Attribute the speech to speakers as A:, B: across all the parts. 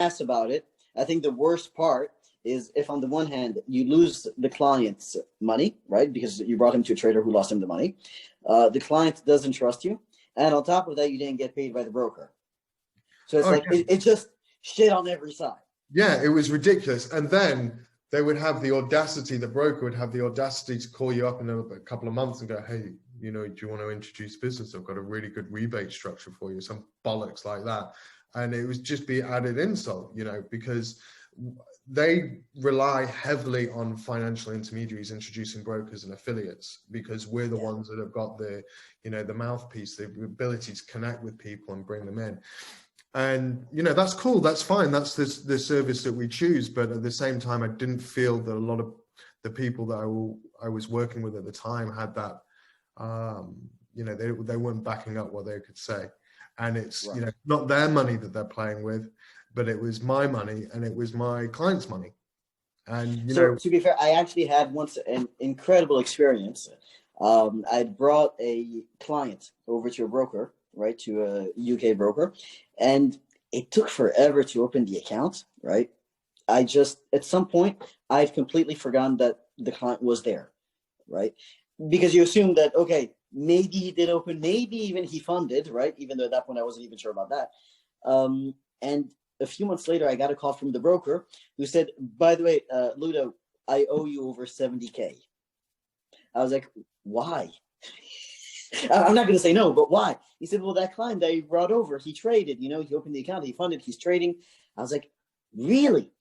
A: asked about it. I think the worst part is if on the one hand you lose the client's money, right? Because you brought him to a trader who lost him the money. The client doesn't trust you. And on top of that, you didn't get paid by the broker. So it's
B: Oh,
A: like,
B: yeah.
A: it's just shit on every side.
B: Yeah, it was ridiculous. And then they would have the audacity, the broker would have the audacity to call you up in a couple of months and go, hey, you know, do you want to introduce business? I've got a really good rebate structure for you, some bollocks like that. And it was just be added insult, you know, because they rely heavily on financial intermediaries introducing brokers and affiliates, because we're the ones that have got the, you know, the mouthpiece, the ability to connect with people and bring them in. And, you know, that's cool. That's fine. That's the service that we choose. But at the same time, I didn't feel that a lot of the people that I was working with at the time had that, you know, they weren't backing up what they could say. And it's, you know, not their money that they're playing with, but it was my money and it was my client's money. And, you know,
A: to be fair, I actually had once an incredible experience. I brought a client over to a broker, right, to a UK broker, and it took forever to open the account, right? I just, at some point, I'd completely forgotten that the client was there, right? Because you assume that, okay, maybe he did open, maybe even he funded, right? Even though at that point I wasn't even sure about that. And a few months later, I got a call from the broker who said, by the way, Ludo, I owe you over 70K. I was like, why? I'm not going to say no, but why? He said, well, that client that you brought over, he traded, you know, he opened the account, he funded, he's trading. I was like, really?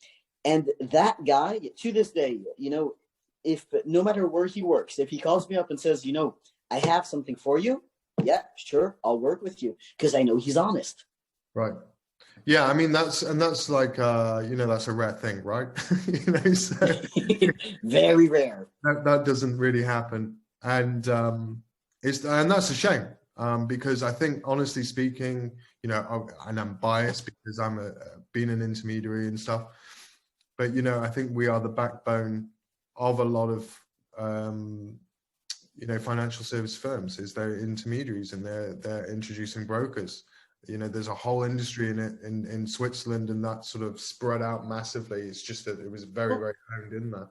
A: And that guy, to this day, you know, if no matter where he works, if he calls me up and says, you know, I have something for you, yeah, sure, I'll work with you, because I know he's honest.
B: Right. Yeah, I mean, that's like, you know, that's a rare thing, right? You know, so
A: very rare.
B: That doesn't really happen. And and that's a shame, because I think, honestly speaking, you know, and I'm biased because I'm being an intermediary and stuff, but, you know, I think we are the backbone of a lot of, you know, financial service firms, is their intermediaries, and they're introducing brokers. You know, there's a whole industry in it in Switzerland, and that sort of spread out massively. It's just that it was very, very honed in there.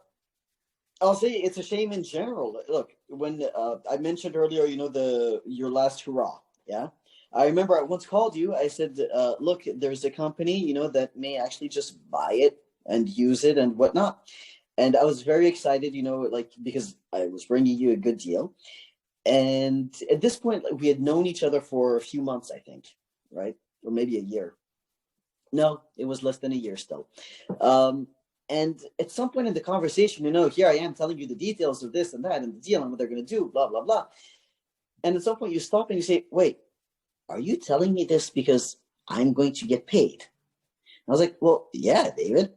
A: I'll say it's a shame in general. Look, when I mentioned earlier, you know, your last hurrah, yeah? I remember I once called you. I said, look, there's a company, you know, that may actually just buy it and use it and whatnot. And I was very excited, you know, like, because I was bringing you a good deal. And at this point, like, we had known each other for a few months, I think, right? Or maybe a year. No, it was less than a year still. And at some point in the conversation, you know, here I am telling you the details of this and that and the deal and what they're going to do, blah, blah, blah. And at some point you stop and you say, wait, are you telling me this because I'm going to get paid? I was like, well, yeah, David.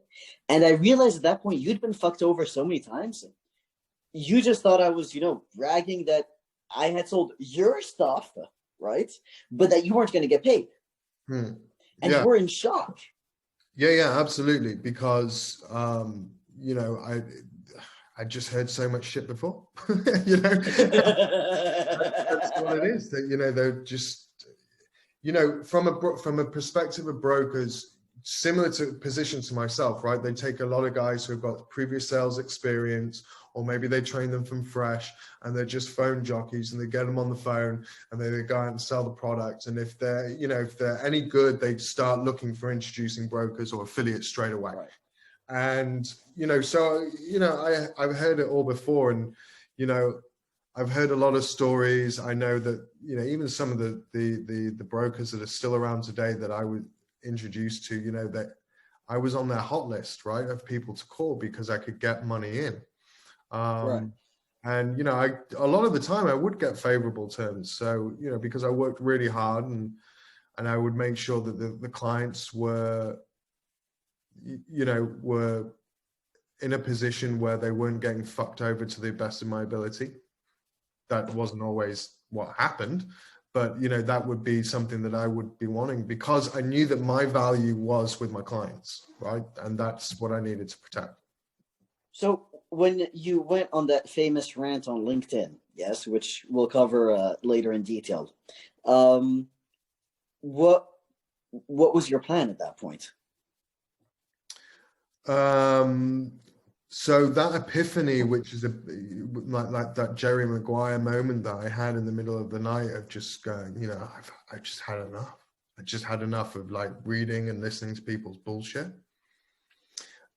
A: And I realized at that point, you'd been fucked over so many times. You just thought I was, you know, bragging that I had sold your stuff, right? But that you weren't going to get paid.
B: Yeah.
A: And you were in shock.
B: Yeah, absolutely. Because, you know, I just heard so much shit before, you know, that's what it is, that, you know, they're just, you know, from a perspective of brokers, similar to position to myself, right? They take a lot of guys who have got previous sales experience, or maybe they train them from fresh and they're just phone jockeys, and they get them on the phone and they go out and sell the product. And if they're, you know, if they're any good, they start looking for introducing brokers or affiliates straight away. Right. And, you know, so, you know, I've heard it all before, and, you know, I've heard a lot of stories. I know that, you know, even some of the brokers that are still around today that I was introduced to, you know, that I was on their hot list, right, of people to call because I could get money in.
A: Right.
B: And, you know, a lot of the time I would get favorable terms. So, you know, because I worked really hard, and I would make sure that the clients were, you know, were in a position where they weren't getting fucked over to the best of my ability. That wasn't always what happened, but, you know, that would be something that I would be wanting, because I knew that my value was with my clients, right? And that's what I needed to protect.
A: So when you went on that famous rant on LinkedIn, yes, which we'll cover later in detail, what was your plan at that point?
B: So that epiphany, which is like that Jerry Maguire moment that I had in the middle of the night of just going, you know, I just had enough. I just had enough of like reading and listening to people's bullshit.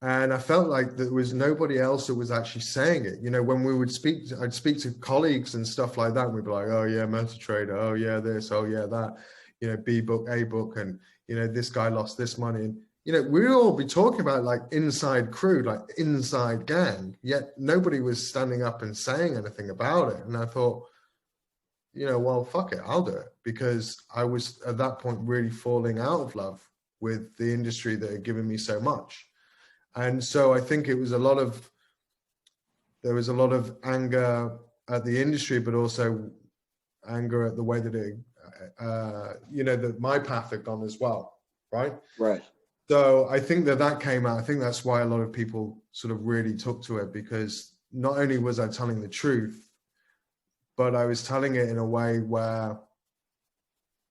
B: And I felt like there was nobody else that was actually saying it. You know, when we would speak, I'd speak to colleagues and stuff like that. And we'd be like, oh yeah, MetaTrader. Oh yeah, this. Oh yeah, that. You know, B book, A book. And, you know, this guy lost this money. And, you know, we'd all be talking about like inside crew, like inside gang. Yet nobody was standing up and saying anything about it. And I thought, you know, well, fuck it, I'll do it. Because I was at that point really falling out of love with the industry that had given me so much. And so I think it was there was a lot of anger at the industry, but also anger at the way that it, you know, that my path had gone as well, right?
A: Right.
B: So I think that came out. I think that's why a lot of people sort of really took to it, because not only was I telling the truth, but I was telling it in a way where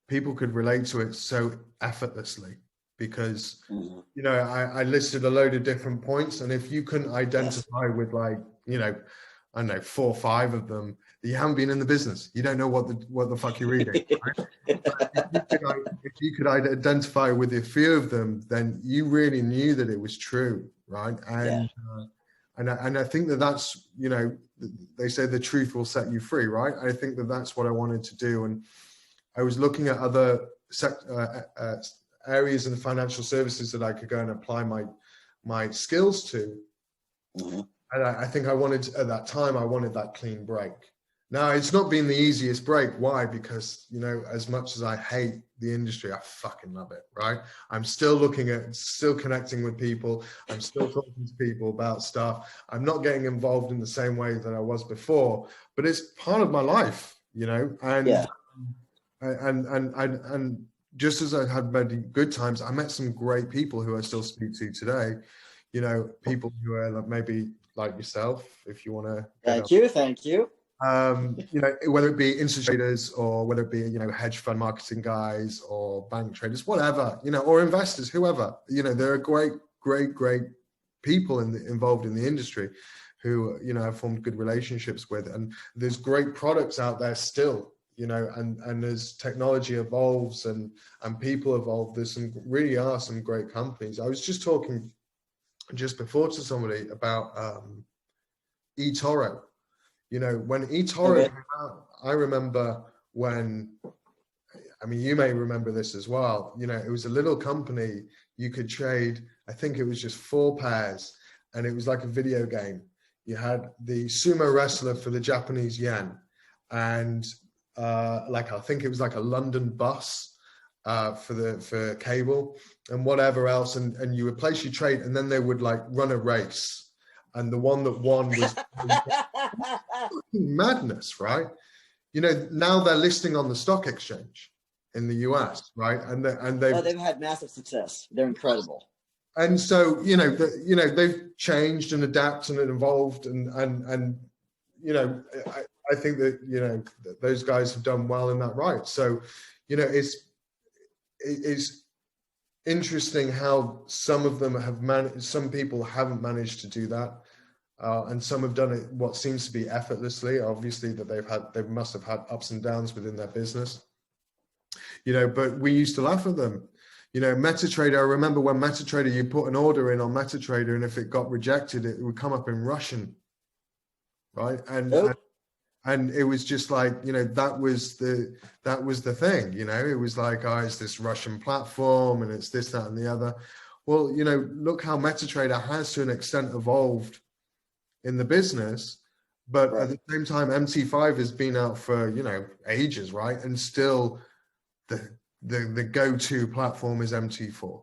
B: people could relate to it so effortlessly. Because, you know, I listed a load of different points, and if you couldn't identify with, like, you know, I don't know, 4 or 5 of them, you haven't been in the business. You don't know what the fuck you're reading. Right? if you could identify with a few of them, then you really knew that it was true, right? And and I think that's, you know, they say the truth will set you free, right? I think that's what I wanted to do, and I was looking at other areas in the financial services that I could go and apply my skills to. And I think I wanted, at that time, I wanted that clean break. Now, it's not been the easiest break. Why? Because, you know, as much as I hate the industry, I fucking love it, right? I'm still still connecting with people. I'm still talking to people about stuff. I'm not getting involved in the same way that I was before, but it's part of my life, you know? And, and just as I had many good times, I met some great people who I still speak to today. You know, people who are like, maybe like yourself, if you want to.
A: Thank you.
B: You know, whether it be institutional traders, or whether it be, you know, hedge fund marketing guys, or bank traders, whatever, you know, or investors, whoever. You know, there are great people involved in the industry who, you know, I've formed good relationships with, and there's great products out there still. You know, and as technology evolves and people evolve, there's really are some great companies. I was just talking just before to somebody about eToro. You know, when eToro came out, I remember when, I mean, you may remember this as well. You know, it was a little company. You could trade, I think it was just 4 pairs, and it was like a video game. You had the sumo wrestler for the Japanese yen, and like, I think it was like a London bus for cable and whatever else, and you would place your trade, and then they would like run a race, and the one that won was madness, right? You know, now they're listing on the stock exchange in the US, right? And they've
A: had massive success. They're incredible.
B: And so, you know, they've changed and adapted and evolved, and you know, I think that, you know, those guys have done well in that, right? So, you know, it's interesting how some of them have managed, some people haven't managed to do that, and some have done it what seems to be effortlessly. Obviously, that they must have had ups and downs within their business, you know. But we used to laugh at them. You know, MetaTrader, I remember when MetaTrader, you put an order in on MetaTrader, and if it got rejected, it would come up in Russian, right? And it was just like, you know, that was the thing, you know. It was like, oh, it's this Russian platform, and it's this, that, and the other. Well, you know, look how MetaTrader has to an extent evolved in the business, but at the same time, MT5 has been out for, you know, ages, right? And still the go-to platform is MT4.